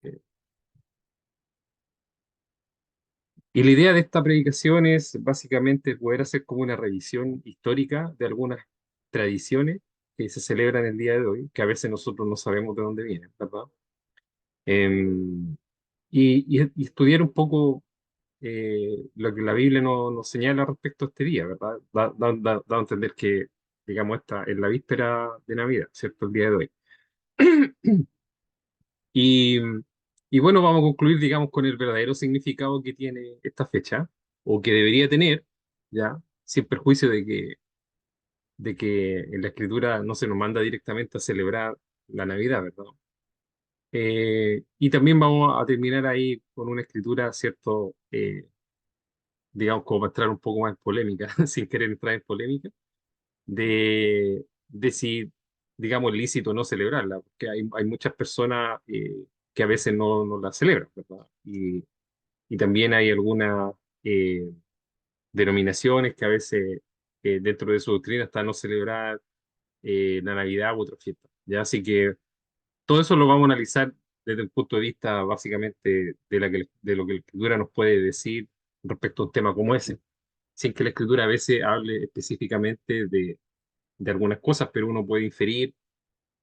Eh, Y la idea de esta predicación es básicamente poder hacer como una revisión histórica de algunas tradiciones que se celebran el día de hoy, que a veces nosotros no sabemos de dónde vienen, ¿verdad? Em, y estudiar un poco lo que la Biblia nos señala respecto a este día, ¿verdad? Da a entender que, digamos, esta es la víspera de Navidad, ¿cierto? El día de hoy. Y, y bueno, vamos a concluir, digamos, con el verdadero significado que tiene esta fecha, o que debería tener, ¿ya? Sin perjuicio de que en la Escritura no se nos manda directamente a celebrar la Navidad, ¿verdad? Y también vamos a terminar ahí con una escritura, ¿cierto? Digamos, como para entrar un poco más en polémica, sin querer entrar en polémica, de si, digamos, es lícito o no celebrarla, porque hay muchas personas que a veces no la celebran, ¿verdad? Y también hay algunas eh, denominaciones que a veces dentro de su doctrina está no celebrar la Navidad u otra fiesta, ¿ya? Así que todo eso lo vamos a analizar desde el punto de vista básicamente de lo que la escritura nos puede decir respecto a un tema como ese, sin que la escritura a veces hable específicamente de algunas cosas, pero uno puede inferir,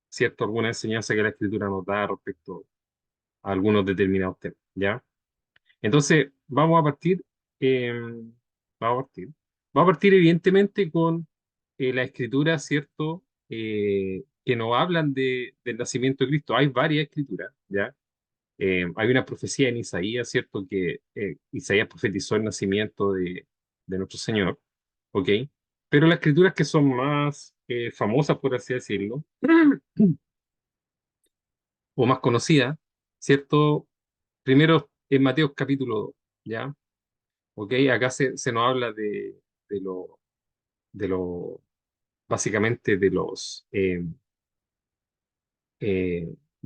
¿cierto?, alguna enseñanza que la escritura nos da respecto a algunos determinados temas, ¿ya? Entonces, eh, vamos a partir, vamos a partir evidentemente con la escritura, ¿cierto?, que nos hablan del nacimiento de Cristo. Hay varias escrituras, ¿ya? Hay una profecía en Isaías, ¿cierto?, que Isaías profetizó el nacimiento de nuestro Señor, ¿ok? Pero las escrituras que son más famosas, por así decirlo, o más conocidas, ¿cierto? Primero en Mateo capítulo 2, ¿ya? ¿Ok? Acá se nos habla de lo, de lo, básicamente de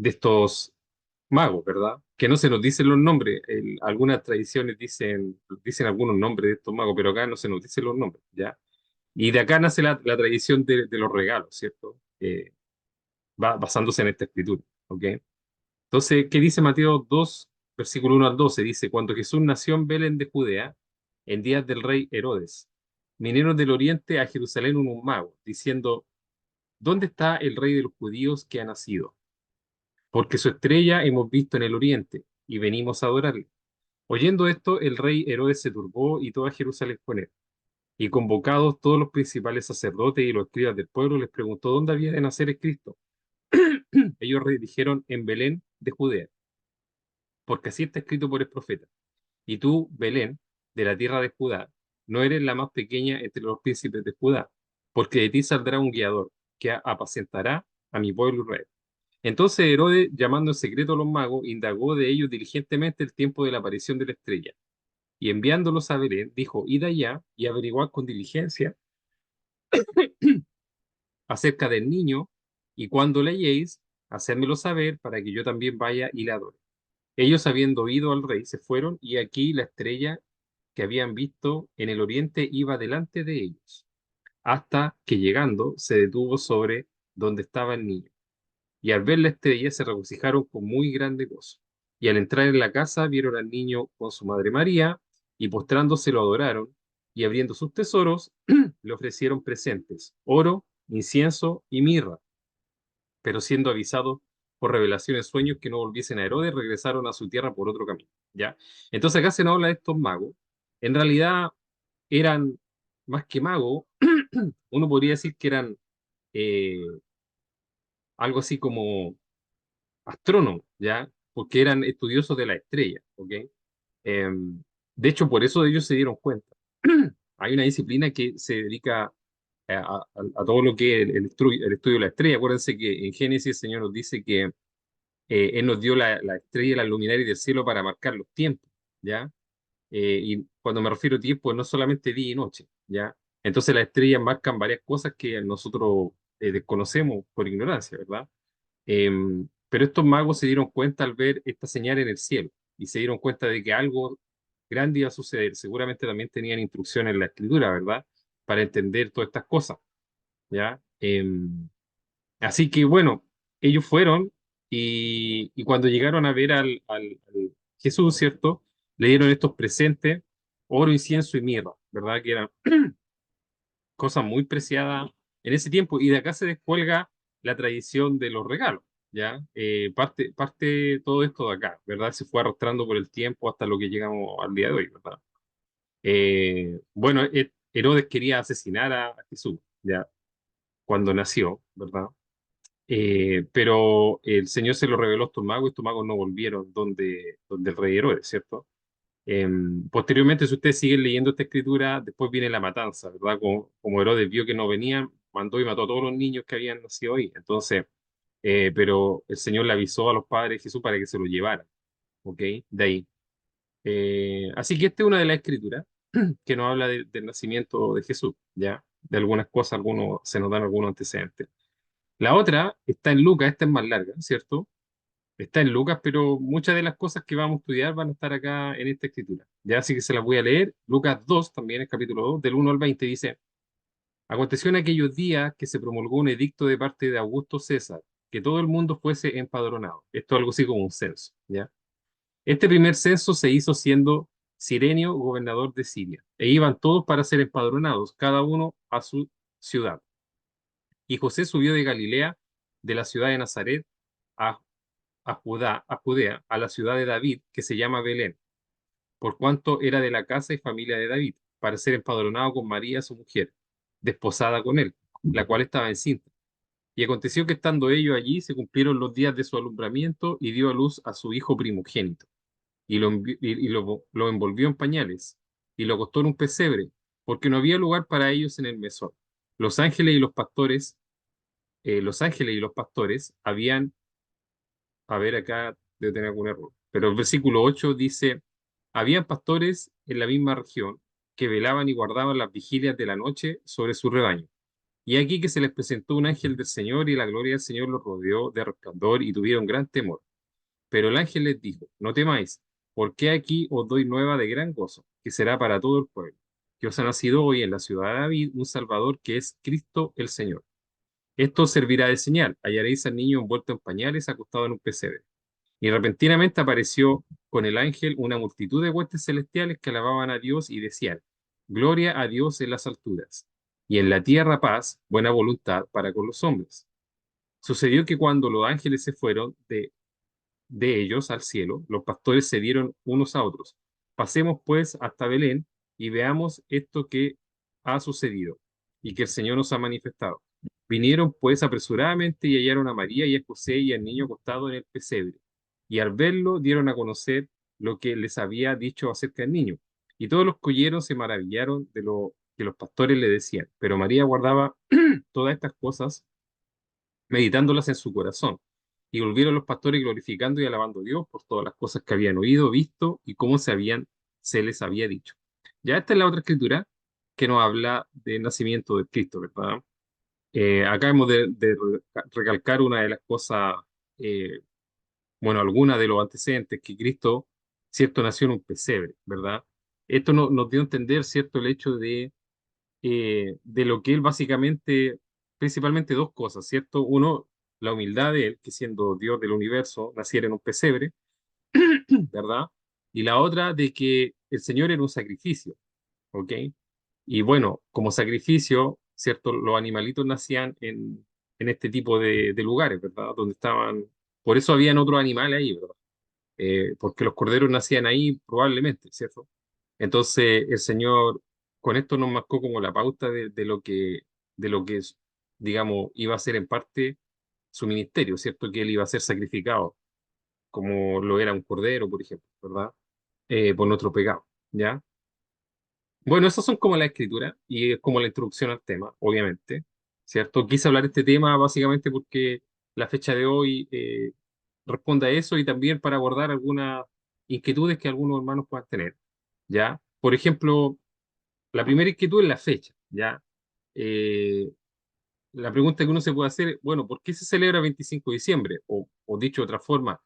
estos magos, ¿verdad? Que no se nos dicen los nombres. Algunas tradiciones dicen algunos nombres de estos magos, pero acá no se nos dicen los nombres, ¿ya? Y de acá nace la tradición de los regalos, ¿cierto? Basándose en esta escritura, ¿ok? Entonces, ¿qué dice Mateo 2, versículo 1 al 12? Dice, cuando Jesús nació en Belén de Judea, en días del rey Herodes, vinieron del oriente a Jerusalén unos magos, diciendo, ¿dónde está el rey de los judíos que ha nacido? Porque su estrella hemos visto en el oriente, y venimos a adorarle. Oyendo esto, el rey Herodes se turbó y toda Jerusalén con él. Y convocados todos los principales sacerdotes y los escribas del pueblo, les preguntó dónde había de nacer el Cristo. Ellos dijeron, en Belén de Judea, porque así está escrito por el profeta. Y tú, Belén, de la tierra de Judá, no eres la más pequeña entre los príncipes de Judá, porque de ti saldrá un guiador que apacentará a mi pueblo Israel. Entonces Herodes, llamando en secreto a los magos, indagó de ellos diligentemente el tiempo de la aparición de la estrella. Y enviándolos a Belén, dijo, id allá y averiguad con diligencia acerca del niño, y cuando le halléis, hacérmelo saber para que yo también vaya y le adore. Ellos, habiendo oído al rey, se fueron, y aquí la estrella que habían visto en el oriente iba delante de ellos, hasta que llegando se detuvo sobre donde estaba el niño. Y al ver la estrella se regocijaron con muy grande gozo. Y al entrar en la casa vieron al niño con su madre María, y postrándose lo adoraron, y abriendo sus tesoros le ofrecieron presentes, oro, incienso y mirra. Pero siendo avisados por revelación en sueños que no volviesen a Herodes, regresaron a su tierra por otro camino. ¿Ya? Entonces acá se nos habla de estos magos. En realidad eran más que magos, uno podría decir que eran eh, algo así como astrónomos, ¿ya? Porque eran estudiosos de la estrella, ¿ok? De hecho, por eso ellos se dieron cuenta. Hay una disciplina que se dedica a todo lo que es el estudio de la estrella. Acuérdense que en Génesis el Señor nos dice que Él nos dio la estrella y la luminaria del cielo para marcar los tiempos, ¿ya? Y cuando me refiero a tiempo, no solamente día y noche, ¿ya? Entonces las estrellas marcan varias cosas que nosotros desconocemos por ignorancia, ¿verdad? Pero estos magos se dieron cuenta al ver esta señal en el cielo y se dieron cuenta de que algo grande iba a suceder. Seguramente también tenían instrucciones en la escritura, ¿verdad? Para entender todas estas cosas, ¿ya? Así que bueno, ellos fueron. y cuando llegaron a ver al Jesús, ¿cierto? Le dieron estos presentes, oro, incienso y mirra, ¿verdad? Que eran cosas muy preciadas en ese tiempo, y de acá se descuelga la tradición de los regalos, ¿ya? Parte todo esto de acá, ¿verdad? Se fue arrastrando por el tiempo hasta lo que llegamos al día de hoy, ¿verdad? Bueno, Herodes quería asesinar a Jesús, ¿ya? Cuando nació, ¿verdad? Pero el Señor se lo reveló a estos magos y estos magos no volvieron donde el rey Herodes, ¿cierto? Posteriormente, si ustedes siguen leyendo esta escritura, después viene la matanza, ¿verdad? Como Herodes vio que no venían, mandó y mató a todos los niños que habían nacido ahí. Entonces, pero el Señor le avisó a los padres de Jesús para que se lo llevaran, ¿ok? De ahí. Así que esta es una de las escrituras que nos habla del nacimiento de Jesús, ¿ya? De algunas cosas, algunos, se nos dan algunos antecedentes. La otra está en Lucas, esta es más larga, ¿cierto? Está en Lucas, pero muchas de las cosas que vamos a estudiar van a estar acá en esta escritura. Ya, así que se las voy a leer. Lucas 2, también el capítulo 2, del 1 al 20, dice: Aconteció en aquellos días que se promulgó un edicto de parte de Augusto César, que todo el mundo fuese empadronado. Esto es algo así como un censo, ¿ya? Este primer censo se hizo siendo Cirenio gobernador de Siria, e iban todos para ser empadronados, cada uno a su ciudad. Y José subió de Galilea, de la ciudad de Nazaret, a Judea, a la ciudad de David, que se llama Belén, por cuanto era de la casa y familia de David, para ser empadronado con María, su mujer, desposada con él, la cual estaba encinta. Y aconteció que estando ellos allí, se cumplieron los días de su alumbramiento y dio a luz a su hijo primogénito, y lo envolvió en pañales, y lo acostó en un pesebre, porque no había lugar para ellos en el mesón. Los ángeles y los pastores, habían, a ver, acá debe tener algún error, pero el versículo 8 dice: habían pastores en la misma región que velaban y guardaban las vigilias de la noche sobre su rebaño. Y aquí que se les presentó un ángel del Señor, y la gloria del Señor los rodeó de resplandor, y tuvieron gran temor. Pero el ángel les dijo: no temáis, porque aquí os doy nueva de gran gozo, que será para todo el pueblo, que os ha nacido hoy en la ciudad de David un Salvador, que es Cristo el Señor. Esto servirá de señal: hallaréis al niño envuelto en pañales, acostado en un pesebre. Y repentinamente apareció con el ángel una multitud de huestes celestiales que alababan a Dios y decían: Gloria a Dios en las alturas, y en la tierra paz, buena voluntad para con los hombres. Sucedió que cuando los ángeles se fueron de ellos al cielo, los pastores se dieron unos a otros: pasemos pues hasta Belén y veamos esto que ha sucedido y que el Señor nos ha manifestado. Vinieron pues apresuradamente y hallaron a María y a José y al niño acostado en el pesebre. Y al verlo dieron a conocer lo que les había dicho acerca del niño. Y todos los que oyeron se maravillaron de lo que los pastores le decían. Pero María guardaba todas estas cosas, meditándolas en su corazón. Y volvieron los pastores glorificando y alabando a Dios por todas las cosas que habían oído, visto y cómo se les había dicho. Ya esta es la otra escritura que nos habla del nacimiento de Cristo, ¿verdad? Acá hemos de recalcar una de las cosas, eh, bueno, alguna de los antecedentes, que Cristo, cierto, nació en un pesebre, ¿verdad? Esto nos dio a entender, cierto, el hecho de lo que él básicamente, principalmente dos cosas, ¿cierto? Uno, la humildad de él, que siendo Dios del universo, naciera en un pesebre, ¿verdad? Y la otra, de que el Señor era un sacrificio, ¿ok? Y bueno, como sacrificio, ¿cierto? Los animalitos nacían en este tipo de lugares, ¿verdad? Donde estaban, por eso habían otros animales ahí, ¿verdad? Porque los corderos nacían ahí probablemente, ¿cierto? Entonces el Señor con esto nos marcó como la pauta de lo que es, digamos, iba a ser en parte su ministerio, ¿cierto? Que él iba a ser sacrificado, como lo era un cordero, por ejemplo, ¿verdad? Por nuestro pecado, ¿ya? Bueno, esas son como la escritura y es como la introducción al tema, obviamente, ¿cierto? Quise hablar de este tema básicamente porque la fecha de hoy responde a eso, y también para abordar algunas inquietudes que algunos hermanos puedan tener, ¿ya? Por ejemplo, la primera inquietud es la fecha, ¿ya? Eh, la pregunta que uno se puede hacer, bueno, ¿por qué se celebra el 25 de diciembre? O dicho de otra forma,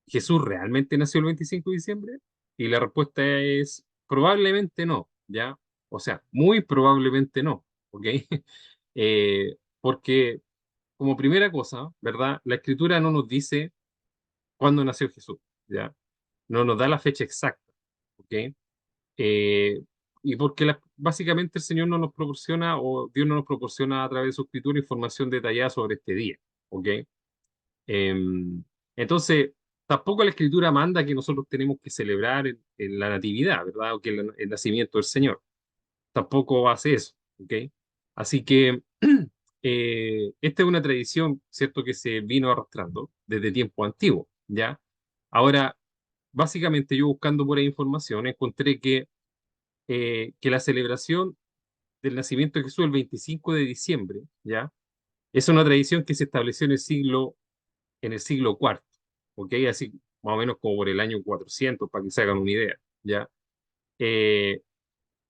¿Jesús realmente nació el 25 de diciembre? Y la respuesta es probablemente no, ¿ya? O sea, muy probablemente no, ¿ok? Porque como primera cosa, ¿verdad? La escritura no nos dice cuándo nació Jesús, ¿ya? No nos da la fecha exacta, ¿ok? Eh, y porque básicamente el Señor no nos proporciona, o Dios no nos proporciona a través de su escritura información detallada sobre este día, ¿ok? Entonces, tampoco la escritura manda que nosotros tenemos que celebrar en la natividad, ¿verdad? O que el nacimiento del Señor. Tampoco hace eso, ¿ok? Así que esta es una tradición, ¿cierto?, que se vino arrastrando desde tiempo antiguo, ¿ya? Ahora, básicamente yo buscando por ahí información, encontré que la celebración del nacimiento de Jesús el 25 de diciembre, ¿ya? Es una tradición que se estableció en el siglo cuarto, ¿ok? Así más o menos como por el año 400, para que se hagan una idea, ¿ya? Eh,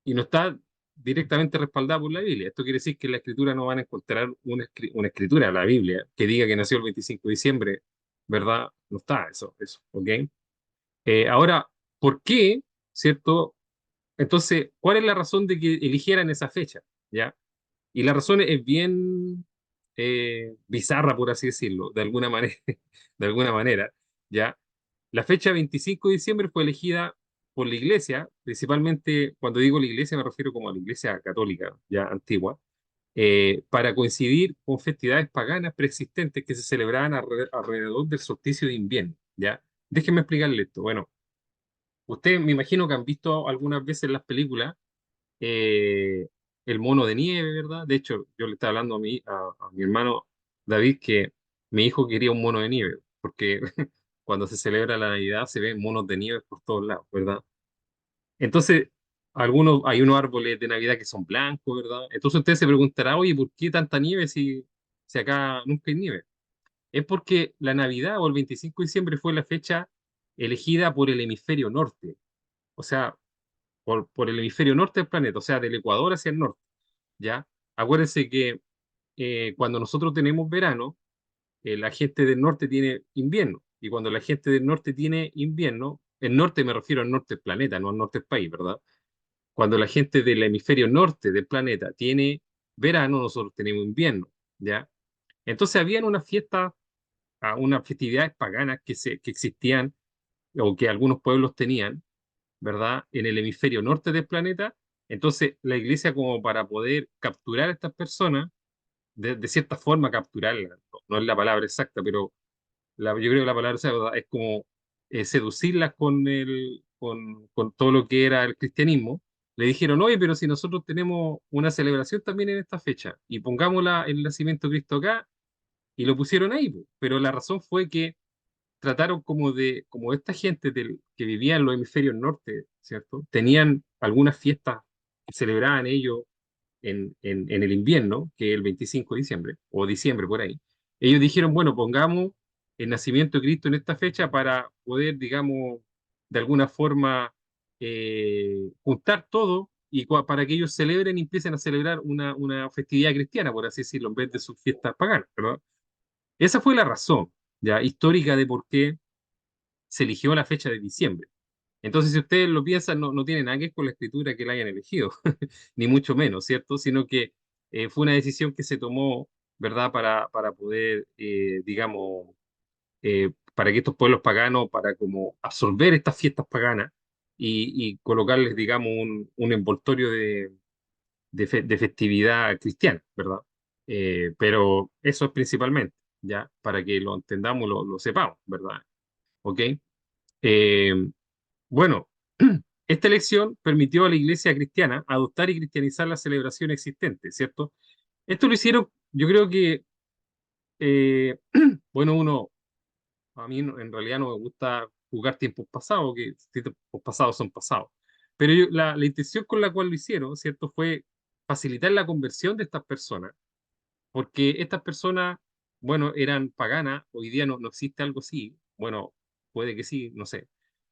y no está directamente respaldada por la Biblia. Esto quiere decir que en la escritura no van a encontrar una escritura de la Biblia que diga que nació el 25 de diciembre, ¿verdad? No está eso, ¿ok? Ahora, ¿por qué, cierto? Entonces, ¿cuál es la razón de que eligieran esa fecha? ¿Ya? Y la razón es bien bizarra, por así decirlo, de alguna manera, de alguna manera, ¿ya? La fecha 25 de diciembre fue elegida por la iglesia, principalmente cuando digo la iglesia me refiero como a la iglesia católica, ya antigua, para coincidir con festividades paganas preexistentes que se celebraban alrededor del solsticio de invierno, ¿ya? Déjenme explicarle esto. Bueno, ustedes me imagino que han visto algunas veces las películas el mono de nieve, ¿verdad? De hecho, yo le estaba hablando a mi hermano David que mi hijo quería un mono de nieve, porque cuando se celebra la Navidad se ven monos de nieve por todos lados, ¿verdad? Entonces, hay unos árboles de Navidad que son blancos, ¿verdad? Entonces usted se preguntará, oye, ¿por qué tanta nieve si acá nunca hay nieve? Es porque la Navidad o el 25 de diciembre fue la fecha elegida por el hemisferio norte, o sea, por el hemisferio norte del planeta, o sea, del Ecuador hacia el norte. ¿Ya? Acuérdense que cuando nosotros tenemos verano, la gente del norte tiene invierno. Y cuando la gente del norte tiene invierno, el norte me refiero al norte del planeta, no al norte del país, ¿verdad? Cuando la gente del hemisferio norte del planeta tiene verano, nosotros tenemos invierno, ¿ya? Entonces habían unas festividades paganas que existían o que algunos pueblos tenían, ¿verdad? En el hemisferio norte del planeta. Entonces la iglesia, como para poder capturar a estas personas, de cierta forma capturarla, no es la palabra exacta, pero yo creo que la palabra exacta es como seducirlas con todo lo que era el cristianismo. Le dijeron, oye, pero si nosotros tenemos una celebración también en esta fecha y pongámosla el nacimiento de Cristo acá, y lo pusieron ahí, po. Pero la razón fue que trataron como esta gente que vivía en los hemisferios norte, ¿cierto? Tenían algunas fiestas que celebraban ellos en el invierno, que es el 25 de diciembre, o diciembre por ahí. Ellos dijeron, bueno, pongamos el nacimiento de Cristo en esta fecha para poder, digamos, de alguna forma juntar todo y para que ellos celebren y empiecen a celebrar una festividad cristiana, por así decirlo, en vez de sus fiestas paganas, ¿verdad? Esa fue la razón, ya, histórica de por qué se eligió la fecha de diciembre. Entonces, si ustedes lo piensan, no tiene nada que ver con la escritura que la hayan elegido, ni mucho menos, ¿cierto? Sino que fue una decisión que se tomó, ¿verdad? Para poder, digamos, para que estos pueblos paganos, para como absorber estas fiestas paganas y colocarles, digamos, un envoltorio de festividad cristiana, ¿verdad? Pero eso es principalmente, ¿ya? Para que lo entendamos, lo sepamos, ¿verdad? ¿Ok? Eh, bueno, esta elección permitió a la Iglesia cristiana adoptar y cristianizar la celebración existente, ¿cierto? Esto lo hicieron, yo creo que, eh, bueno, a mí en realidad no me gusta jugar tiempos pasados, que tiempos pasados son pasados, pero la intención con la cual lo hicieron, ¿cierto? Fue facilitar la conversión de estas personas, porque estas personas, bueno, eran paganas, hoy día no existe algo así, bueno, puede que sí, no sé,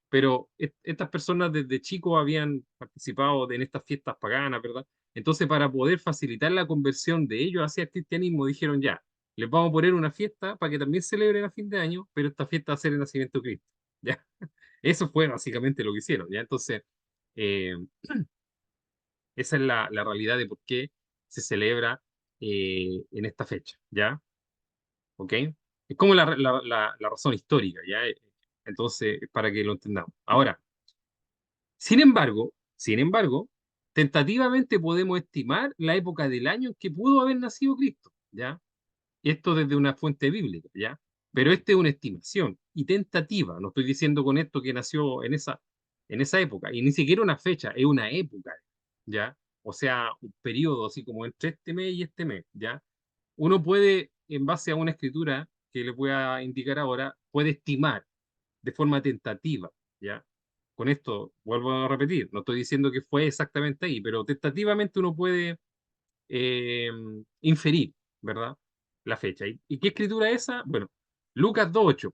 pero estas personas desde chicos habían participado en estas fiestas paganas, ¿verdad? Entonces, para poder facilitar la conversión de ellos hacia el cristianismo, dijeron ya, les vamos a poner una fiesta para que también celebren a fin de año, pero esta fiesta va a ser el nacimiento de Cristo, ¿ya? Eso fue básicamente lo que hicieron, ¿ya? Entonces, eh, esa es la realidad de por qué se celebra en esta fecha, ¿ya? ¿Ok? Es como la razón histórica, ¿ya? Entonces, para que lo entendamos. Ahora, sin embargo, tentativamente podemos estimar la época del año en que pudo haber nacido Cristo, ¿ya? Esto desde una fuente bíblica, ¿ya? Pero esta es una estimación y tentativa. No estoy diciendo con esto que nació en esa época, y ni siquiera una fecha, es una época, ¿ya? O sea, un periodo así como entre este mes y este mes, ¿ya? Uno puede, en base a una escritura que le voy a indicar ahora, puede estimar de forma tentativa, ¿ya? Con esto, vuelvo a repetir, no estoy diciendo que fue exactamente ahí, pero tentativamente uno puede eh, inferir, ¿verdad? La fecha. ¿Y qué escritura es esa? Bueno, Lucas 2:8.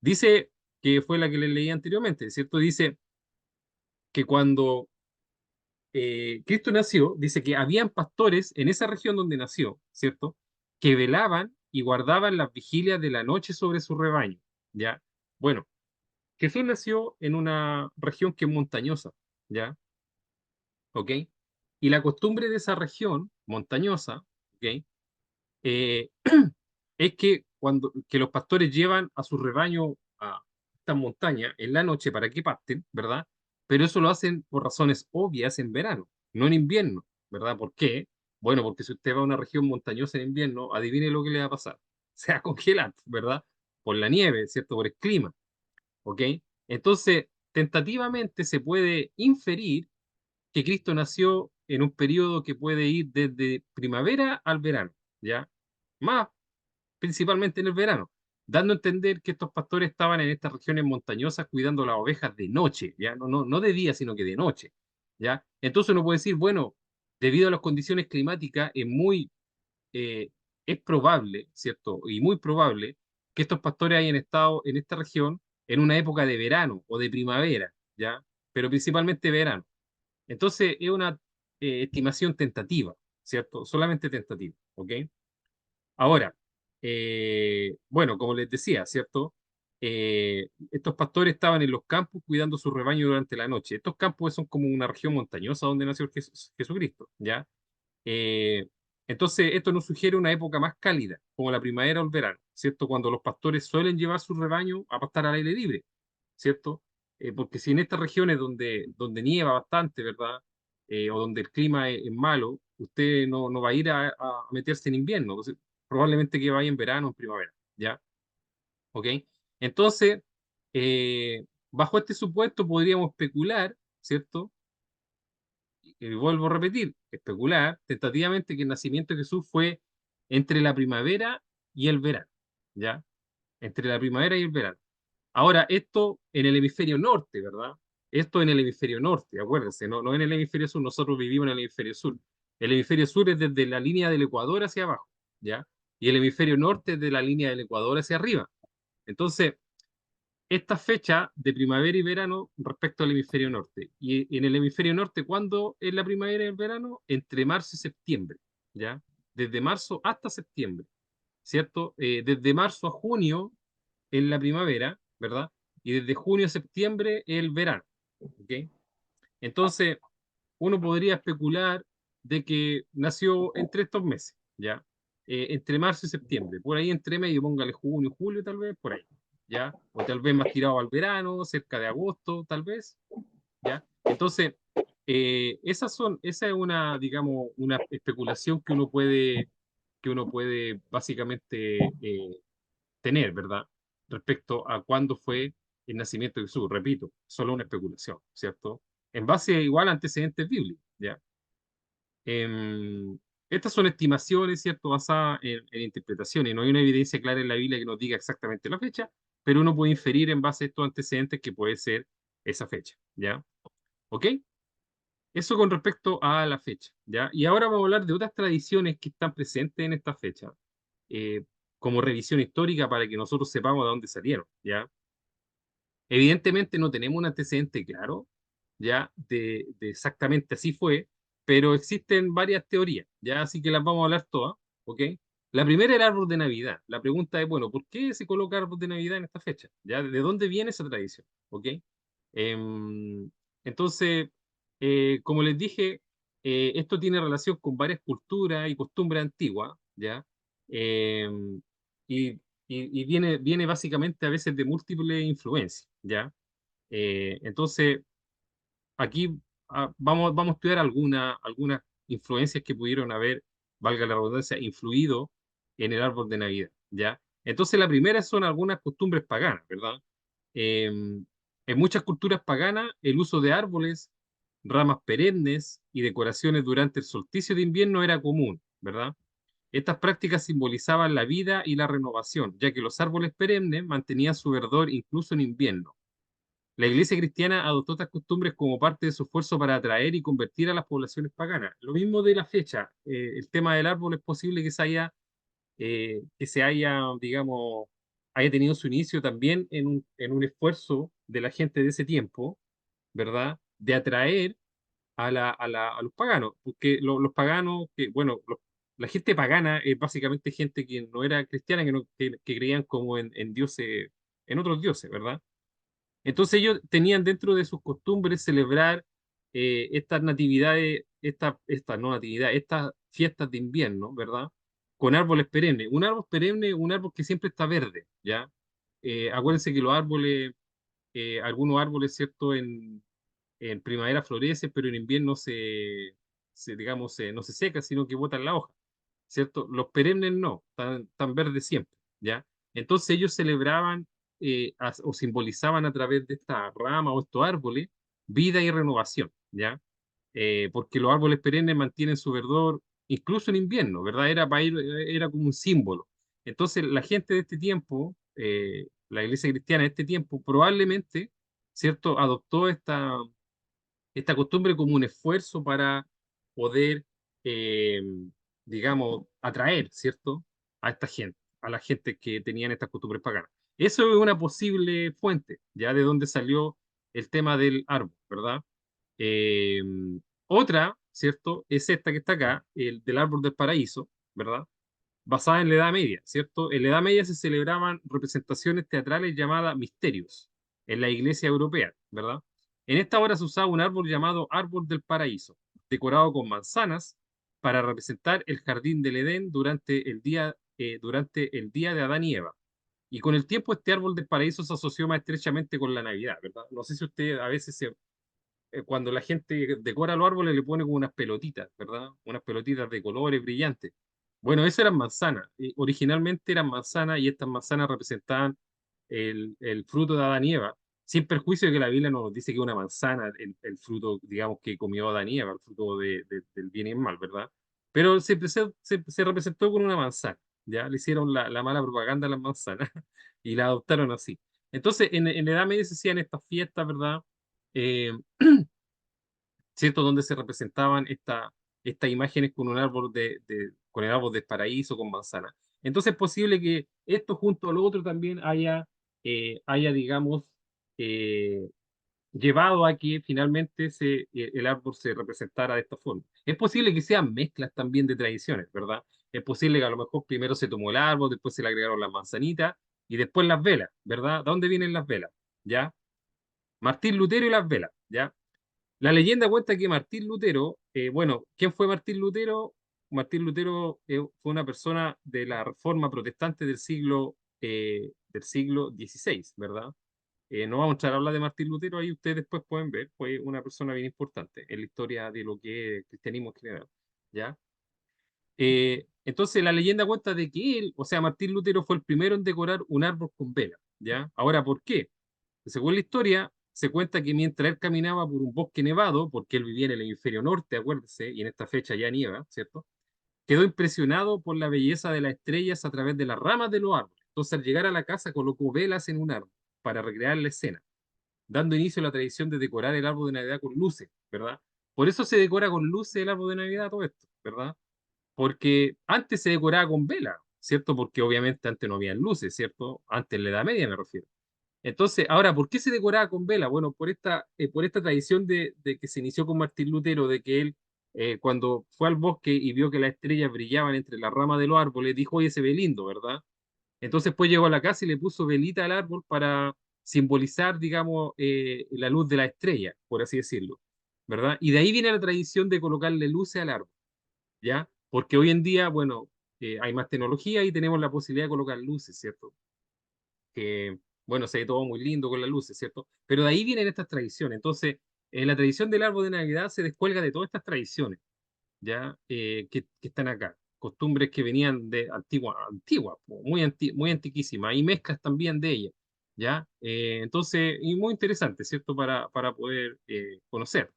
Dice que fue la que le leí anteriormente, ¿cierto? Dice que cuando Cristo nació, dice que habían pastores en esa región donde nació, ¿cierto? Que velaban y guardaban las vigilias de la noche sobre su rebaño, ¿ya? Bueno, Jesús nació en una región que es montañosa, ¿ya? ¿Ok? Y la costumbre de esa región montañosa, ¿ok? Eh, es que cuando que los pastores llevan a su rebaño a estas montañas en la noche para que pasten, ¿verdad? Pero eso lo hacen por razones obvias en verano, no en invierno, ¿verdad? ¿Por qué? Bueno, porque si usted va a una región montañosa en invierno, adivine lo que le va a pasar. Se va a congelar, ¿verdad? Por la nieve, ¿cierto? Por el clima, ¿ok? Entonces, tentativamente se puede inferir que Cristo nació en un periodo que puede ir desde primavera al verano, ¿ya? Más principalmente en el verano, dando a entender que estos pastores estaban en estas regiones montañosas cuidando las ovejas de noche, ¿ya? No de día, sino que de noche, ¿ya? Entonces uno puede decir, bueno, debido a las condiciones climáticas, eh, es probable, ¿cierto? Y muy probable que estos pastores hayan estado en esta región en una época de verano o de primavera, ¿ya? Pero principalmente verano. Entonces es una estimación tentativa, ¿cierto? Solamente tentativa, ¿ok? Ahora, bueno, como les decía, ¿cierto? Estos pastores estaban en los campos cuidando su rebaño durante la noche. Estos campos son como una región montañosa donde nació Jesucristo, ¿ya? Eh, entonces, esto nos sugiere una época más cálida, como la primavera o el verano, ¿cierto? Cuando los pastores suelen llevar su rebaño a pastar al aire libre, ¿cierto? Porque si en estas regiones donde nieva bastante, ¿verdad? O donde el clima es malo, usted no va a ir a meterse en invierno, entonces, probablemente que vaya en verano o en primavera, ¿ya? ¿Ok? Entonces, bajo este supuesto podríamos especular, ¿cierto? Y vuelvo a repetir, especular tentativamente que el nacimiento de Jesús fue entre la primavera y el verano, ¿ya? Entre la primavera y el verano. Ahora, esto en el hemisferio norte, ¿verdad? Esto en el hemisferio norte, acuérdense, no en el hemisferio sur, nosotros vivimos en el hemisferio sur. El hemisferio sur es desde la línea del Ecuador hacia abajo, ¿ya? Y el hemisferio norte es de la línea del Ecuador hacia arriba. Entonces, esta fecha de primavera y verano respecto al hemisferio norte. Y en el hemisferio norte, ¿cuándo es la primavera y el verano? Entre marzo y septiembre, ¿ya? Desde marzo hasta septiembre, ¿cierto? Desde marzo a junio es la primavera, ¿verdad? Y desde junio a septiembre es el verano, ¿ok? Entonces, uno podría especular de que nació entre estos meses, ¿ya? Entre marzo y septiembre, por ahí entre medio, póngale junio, julio, tal vez, por ahí, ¿ya? O tal vez más tirado al verano, cerca de agosto, tal vez, ¿ya? Entonces, esa es una, digamos, una especulación que uno puede básicamente tener, ¿verdad? Respecto a cuándo fue el nacimiento de Jesús. Repito, solo una especulación, ¿cierto? En base igual a antecedentes bíblicos, ¿ya? Em, Estas son estimaciones, ¿cierto? Basadas en interpretaciones. No hay una evidencia clara en la Biblia que nos diga exactamente la fecha, pero uno puede inferir en base a estos antecedentes que puede ser esa fecha, ¿ya? ¿Ok? Eso con respecto a la fecha, ¿ya? Y ahora vamos a hablar de otras tradiciones que están presentes en esta fecha, eh, como revisión histórica para que nosotros sepamos de dónde salieron, ¿ya? Evidentemente no tenemos un antecedente claro, ¿ya? De exactamente así fue, pero existen varias teorías, ¿ya? Así que las vamos a hablar todas, ¿ok? La primera era el árbol de Navidad. La pregunta es, bueno, ¿por qué se coloca árbol de Navidad en esta fecha? ¿Ya? ¿De dónde viene esa tradición? ¿Ok? Em, entonces, como les dije, esto tiene relación con varias culturas y costumbres antiguas, ¿ya? Em, y viene básicamente a veces de múltiples influencias, ¿ya? Entonces, aquí vamos a estudiar algunas influencias que pudieron haber, valga la redundancia, influido en el árbol de Navidad, ¿ya? Entonces, la primera son algunas costumbres paganas, ¿verdad? En muchas culturas paganas, el uso de árboles, ramas perennes y decoraciones durante el solsticio de invierno era común, ¿verdad? Estas prácticas simbolizaban la vida y la renovación, ya que los árboles perennes mantenían su verdor incluso en invierno. La Iglesia cristiana adoptó estas costumbres como parte de su esfuerzo para atraer y convertir a las poblaciones paganas. Lo mismo de la fecha, el tema del árbol es posible que se haya, digamos, haya tenido su inicio también en un esfuerzo de la gente de ese tiempo, ¿verdad? De atraer a los paganos, porque los paganos, bueno, la gente pagana es básicamente gente que no era cristiana, que creían como en dioses, en otros dioses, ¿verdad? Entonces ellos tenían dentro de sus costumbres celebrar estas natividades, no natividad, estas fiestas de invierno, ¿verdad? Con árboles perennes. Un árbol perenne, un árbol que siempre está verde, ¿ya? Acuérdense que los árboles, algunos árboles, ¿cierto? En primavera florecen, pero en invierno digamos, no se seca, sino que botan la hoja. ¿Cierto? Los perennes no, tan verdes siempre, ¿ya? Entonces ellos celebraban o simbolizaban a través de esta rama o estos árboles vida y renovación, ¿ya? Porque los árboles perennes mantienen su verdor incluso en invierno, ¿verdad? Era como un símbolo. Entonces la gente de este tiempo, la iglesia cristiana de este tiempo, probablemente, ¿cierto? Adoptó esta costumbre como un esfuerzo para poder, eh, digamos, atraer, ¿cierto? A esta gente, a la gente que tenían estas costumbres paganas. Eso es una posible fuente, ya de donde salió el tema del árbol, ¿verdad? Eh, Otra, ¿cierto? Es esta que está acá, el del árbol del paraíso, ¿verdad? Basada en la Edad Media, ¿cierto? En la Edad Media se celebraban representaciones teatrales llamadas misterios en la iglesia europea, ¿verdad? En esta hora se usaba un árbol llamado árbol del paraíso, decorado con manzanas para representar el jardín del Edén durante el día de Adán y Eva. Y con el tiempo este árbol del paraíso se asoció más estrechamente con la Navidad, ¿verdad? No sé si usted a veces cuando la gente decora los árboles le pone como unas pelotitas, ¿verdad? Unas pelotitas de colores brillantes. Bueno, eso eran manzanas. Originalmente eran manzanas y estas manzanas representaban el fruto de Adán y Eva, sin perjuicio de que la Biblia nos dice que es una manzana, el fruto, digamos, que comió Adán y Eva, el fruto del bien y el mal, ¿verdad? Pero se representó con una manzana, ¿ya? Le hicieron la mala propaganda a las manzanas y la adoptaron así. Entonces, en la Edad Media se hacían estas fiestas, ¿verdad? Eh, ¿Cierto? Donde se representaban estas imágenes con con el árbol del paraíso, con manzana. Entonces es posible que esto junto al otro también digamos, eh, llevado a que finalmente el árbol se representara de esta forma. Es posible que sean mezclas también de tradiciones, ¿verdad? Es posible que a lo mejor primero se tomó el árbol, después se le agregaron las manzanitas y después las velas, ¿verdad? ¿De dónde vienen las velas? ¿Ya? Martín Lutero y las velas, ¿ya? La leyenda cuenta que Martín Lutero, bueno, ¿quién fue Martín Lutero? Martín Lutero fue una persona de la Reforma Protestante del siglo XVI, ¿verdad? No vamos a entrar a hablar de Martín Lutero, ahí ustedes después pueden ver, fue una persona bien importante en la historia de lo que es el cristianismo en general, ¿ya? Entonces la leyenda cuenta de que él, o sea, Martín Lutero fue el primero en decorar un árbol con vela, ¿ya? Ahora, ¿por qué? Según la historia, se cuenta que mientras él caminaba por un bosque nevado, porque él vivía en el hemisferio norte, acuérdese, y en esta fecha ya nieva, ¿cierto? Quedó impresionado por la belleza de las estrellas a través de las ramas de los árboles. Entonces, al llegar a la casa, colocó velas en un árbol para recrear la escena, dando inicio a la tradición de decorar el árbol de Navidad con luces, ¿verdad? Por eso se decora con luces el árbol de Navidad, todo esto, ¿verdad? Porque antes se decoraba con vela, ¿cierto? Porque obviamente antes no había luces, ¿cierto? Antes en la Edad Media me refiero. Entonces, ahora, ¿por qué se decoraba con vela? Bueno, por esta tradición de que se inició con Martín Lutero, de que él, cuando fue al bosque y vio que las estrellas brillaban entre las ramas de los árboles, dijo, oye, se ve lindo, ¿verdad? Entonces, pues llegó a la casa y le puso velita al árbol para simbolizar, digamos, la luz de la estrella, por así decirlo, ¿verdad? Y de ahí viene la tradición de colocarle luces al árbol, ¿ya? Porque hoy en día, bueno, hay más tecnología y tenemos la posibilidad de colocar luces, ¿cierto? bueno, se ve todo muy lindo con las luces, ¿cierto? Pero de ahí vienen estas tradiciones. Entonces, la tradición del árbol de Navidad se descuelga de todas estas tradiciones, ¿ya? Que están acá. Costumbres que venían de antigua, muy antiquísimas, y mezclas también de ellas, ¿ya? Entonces, y muy interesante, ¿cierto? Para poder conocer,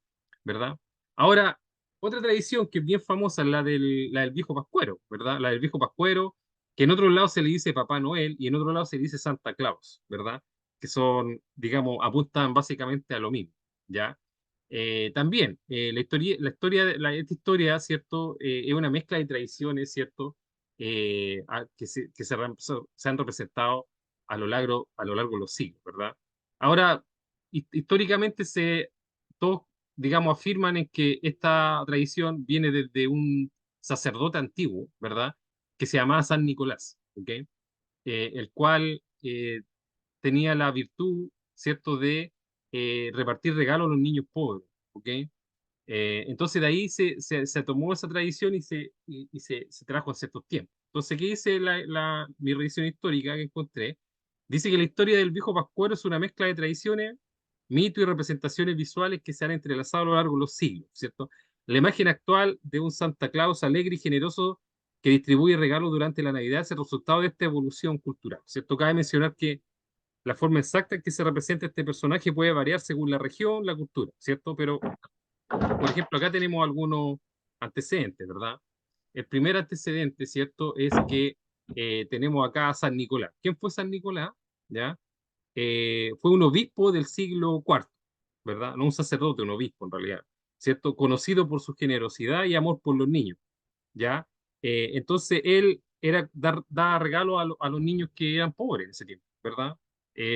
¿verdad? Ahora, otra tradición que es bien famosa es la del viejo Pascuero, ¿verdad? La del viejo Pascuero, que en otros lados se le dice Papá Noel y en otros lados se le dice Santa Claus, ¿verdad? Que son, digamos, apuntan básicamente a lo mismo, ¿ya? También, esta historia, ¿cierto? Es una mezcla de tradiciones, ¿cierto? Que se han representado a lo largo de los siglos, ¿verdad? Ahora, históricamente todos, digamos, afirman en que esta tradición viene desde un sacerdote antiguo, ¿verdad? Que se llamaba San Nicolás, ¿ok? El cual tenía la virtud, ¿cierto?, de repartir regalos a los niños pobres, ¿ok? Entonces de ahí se tomó esa tradición y se trajo en ciertos tiempos. Entonces, ¿qué dice mi revisión histórica que encontré? Dice que la historia del viejo Pascuero es una mezcla de tradiciones, mitos y representaciones visuales que se han entrelazado a lo largo de los siglos, ¿cierto? La imagen actual de un Santa Claus alegre y generoso que distribuye regalos durante la Navidad es el resultado de esta evolución cultural, ¿cierto? Cabe mencionar que la forma exacta en que se representa este personaje puede variar según la región, la cultura, ¿cierto? Pero por ejemplo, acá tenemos algunos antecedentes, ¿verdad? El primer antecedente, ¿cierto?, es que tenemos acá a San Nicolás. ¿Quién fue San Nicolás? ¿Ya? Fue un obispo del siglo IV, ¿verdad? No un sacerdote, un obispo en realidad, ¿cierto? Conocido por su generosidad y amor por los niños, ¿ya? Entonces él daba regalos a los niños que eran pobres en ese tiempo, ¿verdad?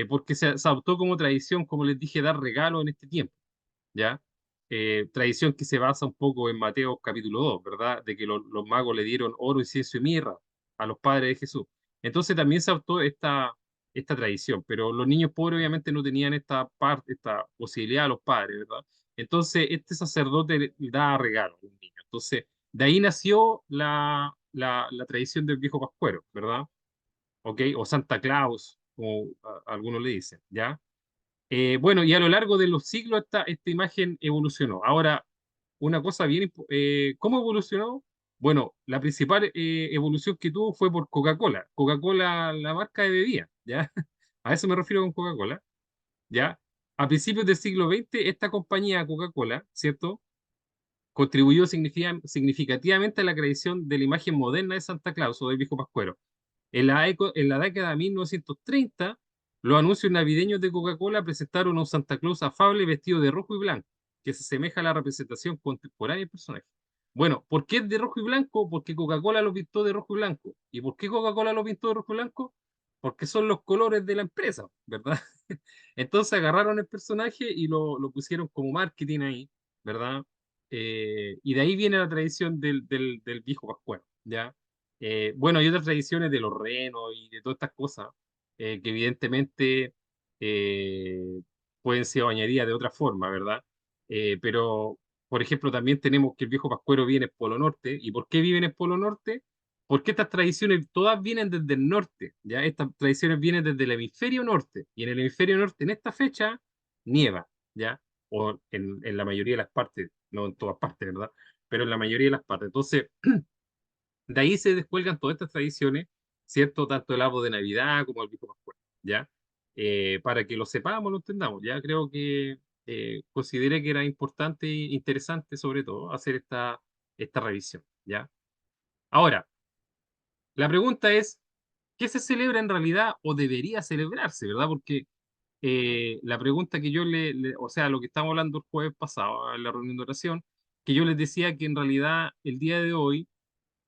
Porque se adoptó como tradición, como les dije, dar regalos en este tiempo. ¿Ya? Tradición que se basa un poco en Mateo capítulo 2, ¿verdad? De que los magos le dieron oro, incienso y mirra a los padres de Jesús. Entonces también se adoptó esta tradición, pero los niños pobres obviamente no tenían esta posibilidad a los padres, ¿verdad? Entonces este sacerdote le daba regalos a los niños. Entonces de ahí nació la tradición del viejo Pascuero, ¿verdad? ¿Ok? O Santa Claus, como algunos le dicen, ¿ya? Bueno, y a lo largo de los siglos esta imagen evolucionó. Ahora, una cosa bien, ¿cómo evolucionó? Bueno, la principal evolución que tuvo fue por Coca-Cola. Coca-Cola, la marca de bebida, ¿ya? A eso me refiero con Coca-Cola, ¿ya? A principios del siglo XX, esta compañía Coca-Cola, ¿cierto? Contribuyó significativamente a la creación de la imagen moderna de Santa Claus o del viejo Pascuero. En la década de 1930, los anuncios navideños de Coca-Cola presentaron a un Santa Claus afable vestido de rojo y blanco, que se asemeja a la representación contemporánea del personaje. Bueno, ¿por qué es de rojo y blanco? Porque Coca-Cola lo pintó de rojo y blanco. ¿Y por qué Coca-Cola lo pintó de rojo y blanco? Porque son los colores de la empresa, ¿verdad? Entonces agarraron el personaje y lo pusieron como marketing ahí, ¿verdad? Y de ahí viene la tradición del viejo Pascual, ¿ya? Bueno, hay otras tradiciones de los renos y de todas estas cosas que evidentemente eh, pueden ser añadidas de otra forma, ¿verdad? Pero, por ejemplo, también tenemos que el viejo Pascuero viene en Polo Norte. ¿Y por qué viven en Polo Norte? Porque estas tradiciones todas vienen desde el norte, ¿ya? Estas tradiciones vienen desde el hemisferio norte. Y en el hemisferio norte, en esta fecha, nieva, ¿ya? O en la mayoría de las partes, no en todas partes, ¿verdad? Pero en la mayoría de las partes. Entonces, de ahí se descuelgan todas estas tradiciones, ¿cierto? Tanto el árbol de Navidad como el viejo Pascual, ¿ya? Para que lo sepamos, lo entendamos, ¿ya? Creo que consideré que era importante e interesante, sobre todo, hacer esta revisión, ¿ya? Ahora, la pregunta es, ¿qué se celebra en realidad o debería celebrarse, ¿verdad? Porque la pregunta que yo o sea, lo que estamos hablando el jueves pasado en la reunión de oración, que yo les decía que en realidad el día de hoy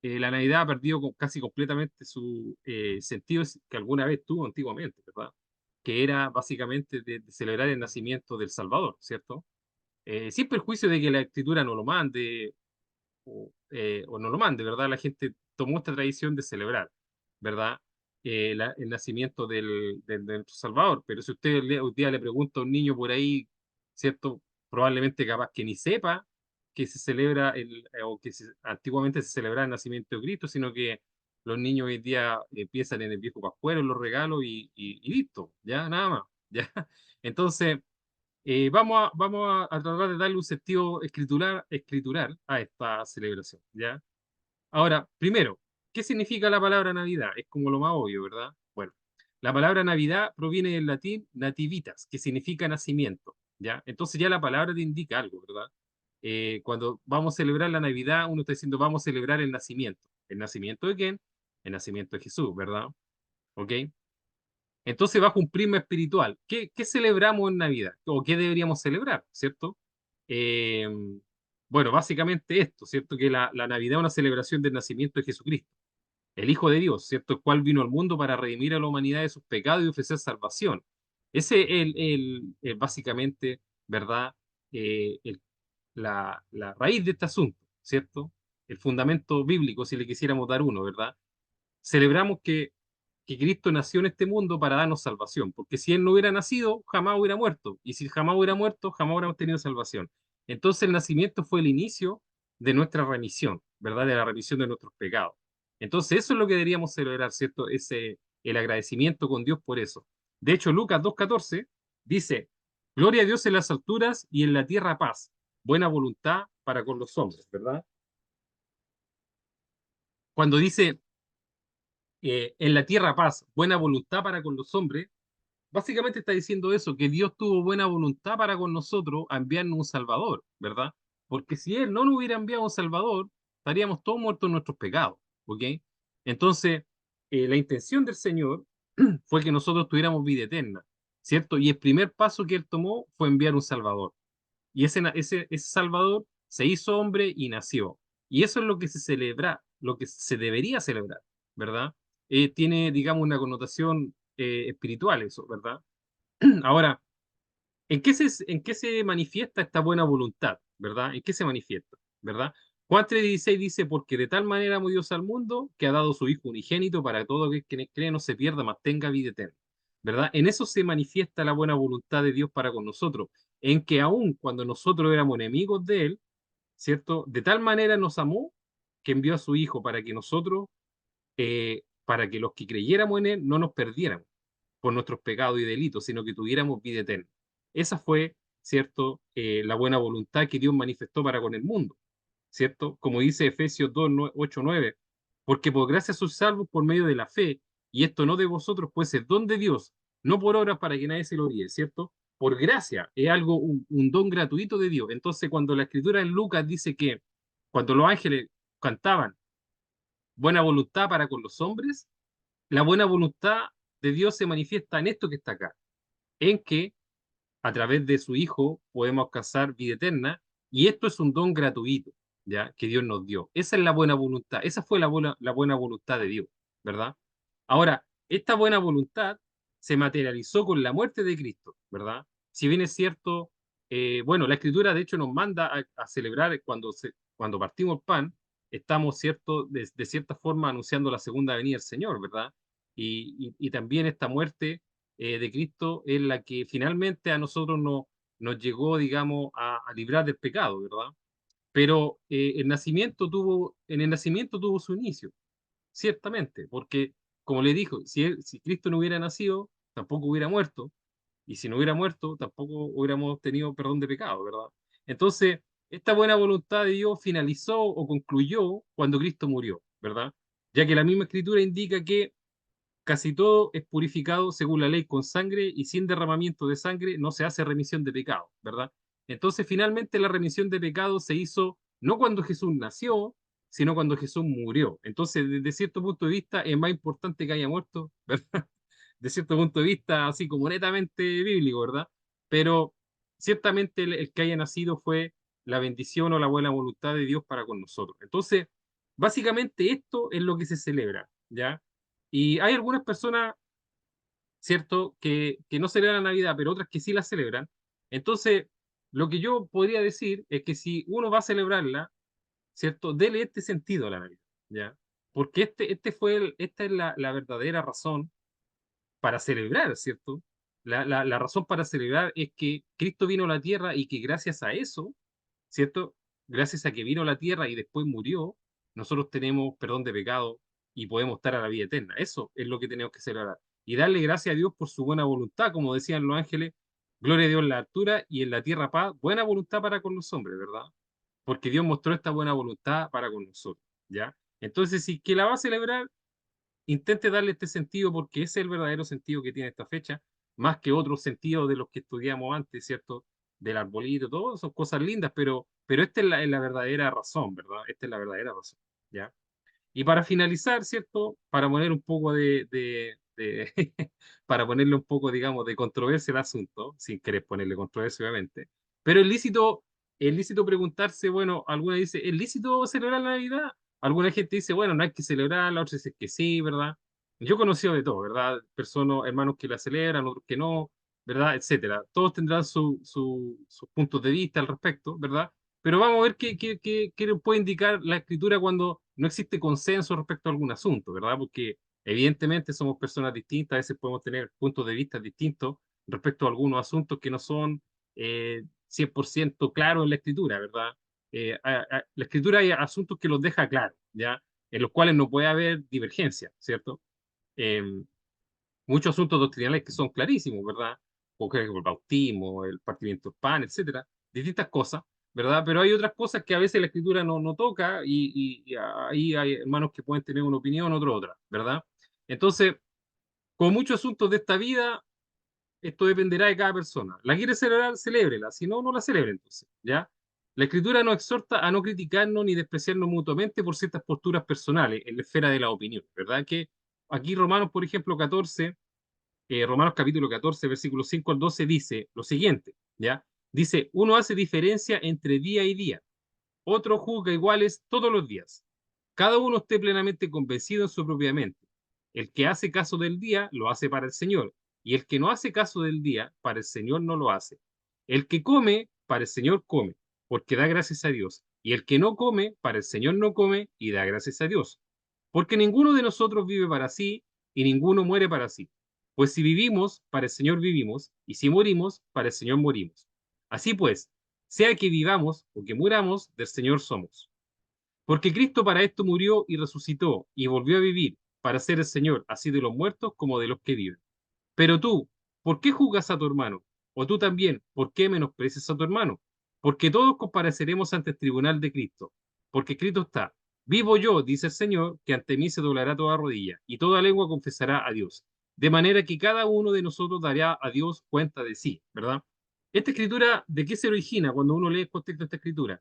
la Navidad ha perdido casi completamente su sentido que alguna vez tuvo antiguamente, ¿verdad? Que era básicamente de celebrar el nacimiento del Salvador, ¿cierto? Sin perjuicio de que la escritura no lo mande o no lo mande, ¿verdad? La gente tomó esta tradición de celebrar, ¿verdad? El nacimiento de nuestro Salvador. Pero si usted hoy día le pregunta a un niño por ahí, ¿cierto? Probablemente capaz que ni sepa que se celebra o que antiguamente se celebraba el nacimiento de Cristo, sino que los niños hoy día piensan en el viejo pascuero, en los regalos y listo, ya, nada más, ya. Entonces, vamos a tratar de darle un sentido escritural a esta celebración, ¿ya? Ahora, primero, ¿qué significa la palabra Navidad? Es como lo más obvio, ¿verdad? Bueno, la palabra Navidad proviene del latín nativitas, que significa nacimiento, ¿ya? Entonces ya la palabra te indica algo, ¿verdad? Cuando vamos a celebrar la Navidad, uno está diciendo vamos a celebrar el nacimiento. ¿El nacimiento de quién? El nacimiento de Jesús, ¿verdad? ¿Ok? Entonces, bajo un prisma espiritual, ¿qué celebramos en Navidad? ¿O qué deberíamos celebrar? ¿Cierto? Eh, bueno, básicamente esto, ¿cierto? Que la Navidad es una celebración del nacimiento de Jesucristo, el Hijo de Dios, ¿cierto? El cual vino al mundo para redimir a la humanidad de sus pecados y ofrecer salvación. Ese es básicamente, ¿verdad? El la raíz de este asunto, ¿cierto? El fundamento bíblico, si le quisiéramos dar uno, ¿verdad? Celebramos que Cristo nació en este mundo para darnos salvación, porque si Él no hubiera nacido, jamás hubiera muerto, y si jamás hubiera muerto, jamás hubiéramos tenido salvación. Entonces el nacimiento fue el inicio de nuestra remisión, ¿verdad? De la remisión de nuestros pecados. Entonces eso es lo que deberíamos celebrar, ¿cierto? El agradecimiento con Dios por eso. De hecho, Lucas 2:14 dice, Gloria a Dios en las alturas y en la tierra paz, buena voluntad para con los hombres, ¿verdad? Cuando dice en la tierra paz, buena voluntad para con los hombres, básicamente está diciendo eso, que Dios tuvo buena voluntad para con nosotros a enviarnos un Salvador, ¿verdad? Porque si Él no nos hubiera enviado un Salvador, estaríamos todos muertos en nuestros pecados, ¿ok? Entonces, la intención del Señor fue que nosotros tuviéramos vida eterna, ¿cierto? Y el primer paso que Él tomó fue enviar un Salvador. Y ese Salvador se hizo hombre y nació. Y eso es lo que se celebra, lo que se debería celebrar, ¿verdad? Tiene, digamos, una connotación espiritual eso, ¿verdad? Ahora, ¿en qué se manifiesta esta buena voluntad, ¿verdad? ¿En qué se manifiesta, ¿verdad? Juan 3:16 dice, porque de tal manera amó Dios al mundo que ha dado su Hijo unigénito para que todo aquel que cree no se pierda, mas tenga vida eterna, ¿verdad? En eso se manifiesta la buena voluntad de Dios para con nosotros, en que aun cuando nosotros éramos enemigos de Él, ¿cierto? De tal manera nos amó que envió a su Hijo para que los que creyéramos en Él no nos perdiéramos por nuestros pecados y delitos, sino que tuviéramos vida eterna. Esa fue, ¿cierto?, la buena voluntad que Dios manifestó para con el mundo, ¿cierto? Como dice Efesios 2, 8, 9, porque por gracia sois salvos por medio de la fe, y esto no de vosotros, pues es don de Dios, no por obras para que nadie se gloríe, ¿cierto? Por gracia, es algo, un don gratuito de Dios. Entonces, cuando la escritura en Lucas dice que cuando los ángeles cantaban buena voluntad para con los hombres, la buena voluntad de Dios se manifiesta en esto que está acá, en que a través de su Hijo podemos alcanzar vida eterna, y esto es un don gratuito, ¿ya? Que Dios nos dio. Esa es la buena voluntad, esa fue la buena voluntad de Dios, ¿verdad? Ahora, esta buena voluntad se materializó con la muerte de Cristo, ¿verdad? Si bien es cierto, bueno, la Escritura de hecho nos manda a celebrar cuando partimos el pan, estamos, ¿cierto?, de cierta forma anunciando la segunda venida del Señor, ¿verdad? Y también esta muerte de Cristo es la que finalmente a nosotros nos llegó, digamos, a librar del pecado, ¿verdad? Pero en el nacimiento tuvo su inicio, ciertamente, porque, como le dijo, si Cristo no hubiera nacido, tampoco hubiera muerto, y si no hubiera muerto, tampoco hubiéramos tenido perdón de pecado, ¿verdad? Entonces, esta buena voluntad de Dios finalizó o concluyó cuando Cristo murió, ¿verdad? Ya que la misma escritura indica que casi todo es purificado según la ley con sangre y sin derramamiento de sangre no se hace remisión de pecado, ¿verdad? Entonces, finalmente la remisión de pecado se hizo no cuando Jesús nació, sino cuando Jesús murió. Entonces, desde cierto punto de vista, es más importante que haya muerto, ¿verdad? De cierto punto de vista, así como netamente bíblico, ¿verdad? Pero ciertamente el que haya nacido fue la bendición o la buena voluntad de Dios para con nosotros. Entonces, básicamente esto es lo que se celebra, ¿ya? Y hay algunas personas, ¿cierto?, que no celebran Navidad, pero otras que sí la celebran. Entonces, lo que yo podría decir es que si uno va a celebrarla, ¿cierto?, dele este sentido a la Navidad, ¿ya? Porque esta es la verdadera razón para celebrar, ¿cierto? La razón para celebrar es que Cristo vino a la tierra y que gracias a eso, ¿cierto? Gracias a que vino a la tierra y después murió, nosotros tenemos perdón de pecado y podemos estar a la vida eterna. Eso es lo que tenemos que celebrar. Y darle gracias a Dios por su buena voluntad, como decían los ángeles, gloria a Dios en la altura y en la tierra paz, buena voluntad para con los hombres, ¿verdad? Porque Dios mostró esta buena voluntad para con nosotros, ¿ya? Entonces, si que la va a celebrar, intente darle este sentido porque ese es el verdadero sentido que tiene esta fecha, más que otros sentidos de los que estudiamos antes, ¿cierto? Del arbolito, todo son cosas lindas, pero esta es la verdadera razón, ¿verdad? Esta es la verdadera razón, ¿ya? Y para finalizar, ¿cierto? Para poner un poco para ponerle un poco, digamos, de controversia al asunto, sin querer ponerle controversia, obviamente. Pero es lícito preguntarse, bueno, alguna dice, ¿es lícito celebrar la Navidad? Alguna gente dice, bueno, no hay que celebrarla, otra dice que sí, ¿verdad? Yo he conocido de todo, ¿verdad? Personas, hermanos que la celebran, otros que no, ¿verdad? Etcétera. Todos tendrán sus puntos de vista al respecto, ¿verdad? Pero vamos a ver qué nos puede indicar la escritura cuando no existe consenso respecto a algún asunto, ¿verdad? Porque evidentemente somos personas distintas, a veces podemos tener puntos de vista distintos respecto a algunos asuntos que no son 100% claros en la escritura, ¿verdad? La escritura hay asuntos que los deja claros, ¿ya? En los cuales no puede haber divergencia, ¿cierto? Eh, Muchos asuntos doctrinales que son clarísimos, ¿verdad? Como el bautismo, el partimiento del pan, etcétera, distintas cosas, ¿verdad? Pero hay otras cosas que a veces la escritura no toca y ahí hay hermanos que pueden tener una opinión, otro otra, ¿verdad? Entonces, con muchos asuntos de esta vida, esto dependerá de cada persona. ¿La quiere celebrar? Celébrela, si no, no la celebre entonces, ¿ya? La escritura nos exhorta a no criticarnos ni despreciarnos mutuamente por ciertas posturas personales en la esfera de la opinión, ¿verdad? Que aquí Romanos, por ejemplo, 14 Romanos capítulo 14, versículos 5 al 12 dice lo siguiente, ¿ya? Dice, uno hace diferencia entre día y día, otro juzga iguales todos los días. Cada uno esté plenamente convencido en su propia mente. El que hace caso del día, lo hace para el Señor, y el que no hace caso del día, para el Señor no lo hace. El que come, para el Señor come, porque da gracias a Dios, y el que no come, para el Señor no come, y da gracias a Dios. Porque ninguno de nosotros vive para sí, y ninguno muere para sí. Pues si vivimos, para el Señor vivimos, y si morimos, para el Señor morimos. Así pues, sea que vivamos o que muramos, del Señor somos. Porque Cristo para esto murió y resucitó y volvió a vivir, para ser el Señor, así de los muertos como de los que viven. Pero tú, ¿por qué juzgas a tu hermano? O tú también, ¿por qué menosprecias a tu hermano? Porque todos compareceremos ante el tribunal de Cristo. Porque escrito está, vivo yo, dice el Señor, que ante mí se doblará toda rodilla, y toda lengua confesará a Dios. De manera que cada uno de nosotros dará a Dios cuenta de sí, ¿verdad? Esta escritura, ¿de qué se origina cuando uno lee el contexto de esta escritura?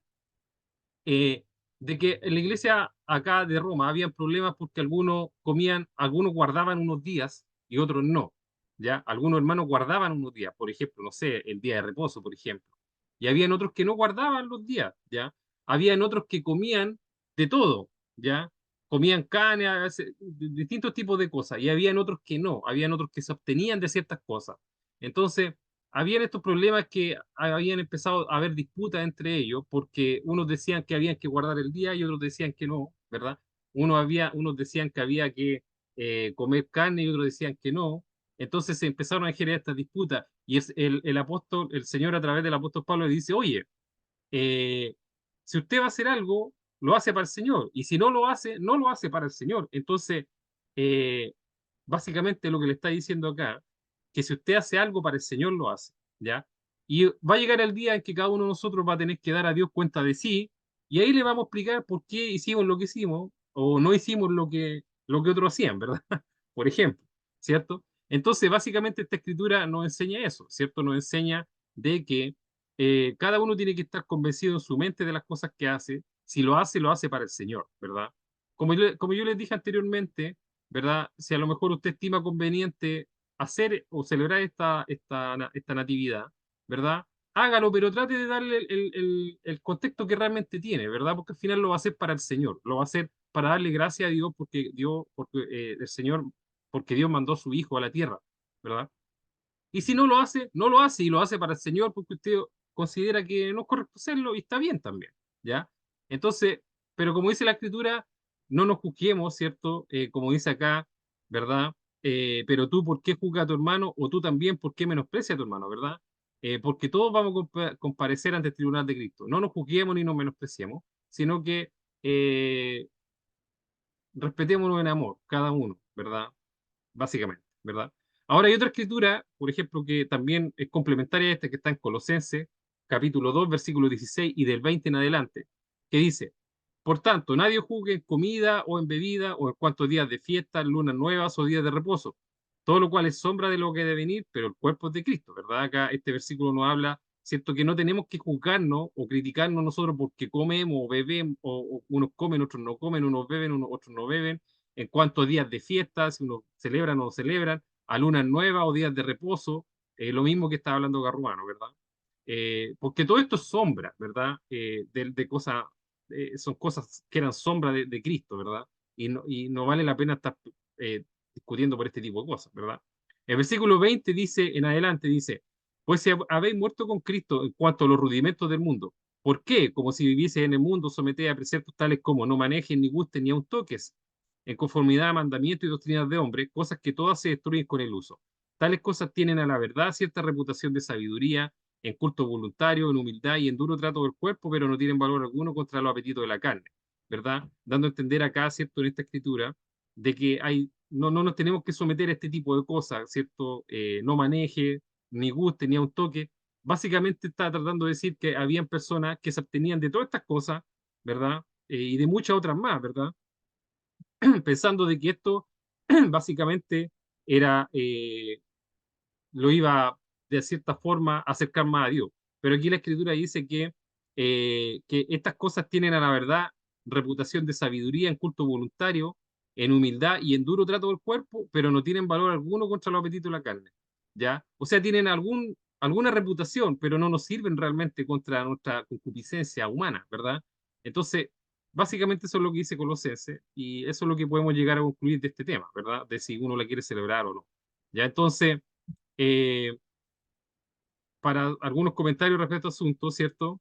eh, de que en la iglesia acá de Roma habían problemas porque algunos comían, algunos guardaban unos días y otros no, ¿ya? Algunos hermanos guardaban unos días, por ejemplo, no sé, el día de reposo, por ejemplo. Y habían otros que no guardaban los días, ¿ya? Habían otros que comían de todo, ¿ya? Comían carne, a veces, distintos tipos de cosas, y habían otros que no, habían otros que se abstenían de ciertas cosas. Entonces, habían estos problemas que habían empezado a haber disputas entre ellos, porque unos decían que habían que guardar el día y otros decían que no, ¿verdad? Unos decían que había que comer carne y otros decían que no. Entonces se empezaron a generar estas disputas y el apóstol, el Señor a través del apóstol Pablo le dice, oye, eh, si usted va a hacer algo, lo hace para el Señor, y si no lo hace, no lo hace para el Señor. Entonces, eh, básicamente lo que le está diciendo acá, que si usted hace algo para el Señor, lo hace, ¿ya? Y va a llegar el día en que cada uno de nosotros va a tener que dar a Dios cuenta de sí, y ahí le vamos a explicar por qué hicimos lo que hicimos, o no hicimos lo que otros hacían, ¿verdad? Por ejemplo, ¿cierto? Entonces, básicamente esta escritura nos enseña eso, ¿cierto? Nos enseña de que cada uno tiene que estar convencido en su mente de las cosas que hace. Si lo hace para el Señor, ¿verdad? Como yo les dije anteriormente, ¿verdad? Si a lo mejor usted estima conveniente hacer o celebrar esta natividad, ¿verdad? Hágalo, pero trate de darle el contexto que realmente tiene, ¿verdad? Porque al final lo va a hacer para el Señor, lo va a hacer para darle gracias a Dios porque el Señor, porque Dios mandó a su Hijo a la tierra, ¿verdad? Y si no lo hace, no lo hace y lo hace para el Señor porque usted considera que no es correcto hacerlo y está bien también, ¿ya? Entonces, pero como dice la Escritura, no nos juzguemos, ¿cierto? Como dice acá, ¿verdad? Pero tú, ¿por qué juzgas a tu hermano? O tú también, ¿por qué menosprecias a tu hermano, ¿verdad? Porque todos vamos a comparecer ante el tribunal de Cristo. No nos juzguemos ni nos menospreciemos, sino que respetémonos en amor, cada uno, ¿verdad? Básicamente, ¿verdad? Ahora hay otra escritura, por ejemplo, que también es complementaria a esta, que está en Colosenses, capítulo 2 versículo 16 y del 20 en adelante, que dice, por tanto, nadie juzgue en comida o en bebida o en cuantos días de fiesta, lunas nuevas o días de reposo, todo lo cual es sombra de lo que debe venir, pero el cuerpo es de Cristo, ¿verdad? Acá este versículo nos habla, ¿cierto? Que no tenemos que juzgarnos o criticarnos nosotros porque comemos o bebemos, o unos comen, otros no comen, unos beben, otros no beben, en cuántos días de fiesta, si uno celebran o no celebran, a lunas nuevas o días de reposo, lo mismo que estaba hablando Garrumano, ¿verdad? Porque todo esto es sombra, ¿verdad? De cosas, son cosas que eran sombra de Cristo, ¿verdad? Y no vale la pena estar discutiendo por este tipo de cosas, ¿verdad? El versículo 20 dice, en adelante dice, pues si habéis muerto con Cristo en cuanto a los rudimentos del mundo, ¿por qué? Como si viviese en el mundo, sometéis a preceptos tales como no manejes, ni gusten, ni aun toques, en conformidad a mandamientos y doctrinas de hombres, cosas que todas se destruyen con el uso. Tales cosas tienen a la verdad cierta reputación de sabiduría, en culto voluntario, en humildad y en duro trato del cuerpo, pero no tienen valor alguno contra los apetitos de la carne, ¿verdad? Dando a entender acá, ¿cierto?, en esta escritura, de que no nos tenemos que someter a este tipo de cosas, ¿cierto? No maneje, ni guste, ni a un toque. Básicamente está tratando de decir que habían personas que se abstenían de todas estas cosas, ¿verdad? Y de muchas otras más, ¿verdad? Pensando de que esto básicamente era, lo iba de cierta forma a acercar más a Dios. Pero aquí la escritura dice que estas cosas tienen a la verdad reputación de sabiduría en culto voluntario, en humildad y en duro trato del cuerpo, pero no tienen valor alguno contra los apetitos de la carne. ¿Ya? O sea, tienen alguna reputación, pero no nos sirven realmente contra nuestra concupiscencia humana, ¿verdad? Entonces, básicamente eso es lo que dice Colosenses y eso es lo que podemos llegar a concluir de este tema, ¿verdad? De si uno la quiere celebrar o no. ¿Ya? Entonces, eh, para algunos comentarios respecto a asuntos, ¿cierto?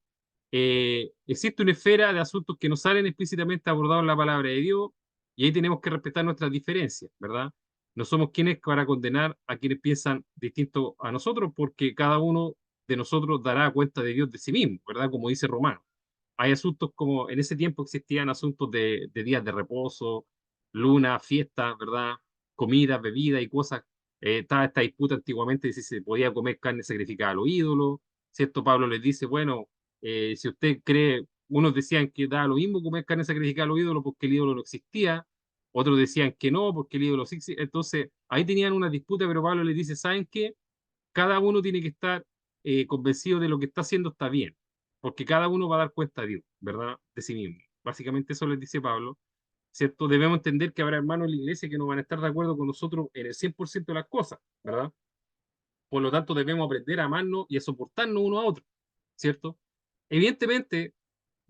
Existe una esfera de asuntos que no salen explícitamente abordados en la palabra de Dios y ahí tenemos que respetar nuestras diferencias, ¿verdad? No somos quienes para condenar a quienes piensan distinto a nosotros porque cada uno de nosotros dará cuenta de Dios de sí mismo, ¿verdad? Como dice Romano. Hay asuntos como en ese tiempo existían asuntos de días de reposo, luna, fiestas, ¿verdad? Comida, bebida y cosas. Estaba esta disputa antiguamente de si se podía comer carne sacrificada a los ídolos, ¿cierto? Pablo les dice, bueno, si usted cree, unos decían que daba lo mismo comer carne sacrificada a los ídolos porque el ídolo no existía, otros decían que no, porque el ídolo sí existía. Entonces, ahí tenían una disputa, pero Pablo les dice, ¿saben qué? Cada uno tiene que estar convencido de lo que está haciendo está bien, porque cada uno va a dar cuenta a Dios, ¿verdad? De sí mismo. Básicamente eso les dice Pablo, ¿cierto? Debemos entender que habrá hermanos en la iglesia que no van a estar de acuerdo con nosotros en el 100% de las cosas, ¿verdad? Por lo tanto, debemos aprender a amarnos y a soportarnos uno a otro, ¿cierto? Evidentemente,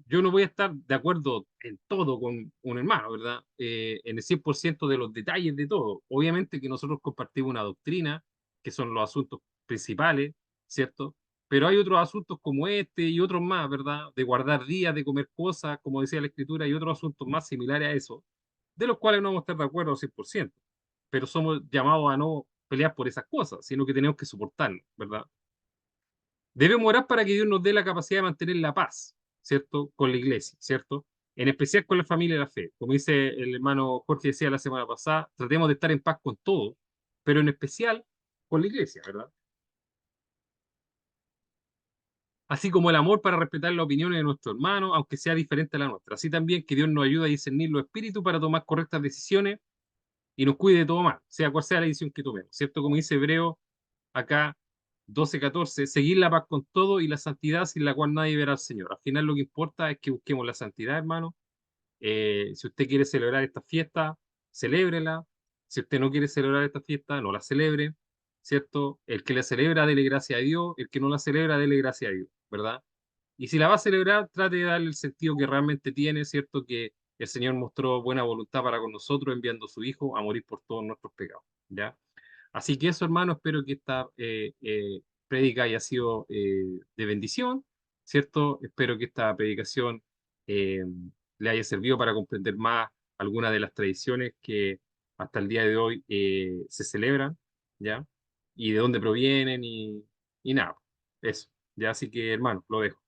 yo no voy a estar de acuerdo en todo con un hermano, ¿verdad? En el 100% de los detalles de todo. Obviamente que nosotros compartimos una doctrina, que son los asuntos principales, ¿cierto? Pero hay otros asuntos como este y otros más, ¿verdad? De guardar días, de comer cosas, como decía la escritura, y otros asuntos más similares a eso, de los cuales no vamos a estar de acuerdo al 100%. Pero somos llamados a no pelear por esas cosas, sino que tenemos que soportarnos, ¿verdad? Debemos orar para que Dios nos dé la capacidad de mantener la paz, ¿cierto? Con la iglesia, ¿cierto? En especial con la familia de la fe. Como dice el hermano Jorge decía la semana pasada, tratemos de estar en paz con todo, pero en especial con la iglesia, ¿verdad? Así como el amor para respetar las opiniones de nuestros hermanos, aunque sea diferente a la nuestra. Así también que Dios nos ayude a discernir los espíritus para tomar correctas decisiones y nos cuide de todo mal, sea cual sea la decisión que tomemos, ¿cierto? Como dice Hebreo acá 12:14, seguir la paz con todo y la santidad sin la cual nadie verá al Señor. Al final lo que importa es que busquemos la santidad, hermano. Si usted quiere celebrar esta fiesta, celébrela. Si usted no quiere celebrar esta fiesta, no la celebre, ¿cierto? El que la celebra, dele gracias a Dios. El que no la celebra, dele gracias a Dios, ¿verdad? Y si la va a celebrar, trate de darle el sentido que realmente tiene, ¿cierto? Que el Señor mostró buena voluntad para con nosotros, enviando a su Hijo a morir por todos nuestros pecados, ¿ya? Así que eso, hermano, espero que esta prédica haya sido de bendición, ¿cierto? Espero que esta predicación eh, le haya servido para comprender más algunas de las tradiciones que hasta el día de hoy se celebran, ¿ya? Y de dónde provienen y nada, eso. Ya, así que, hermano, lo dejo.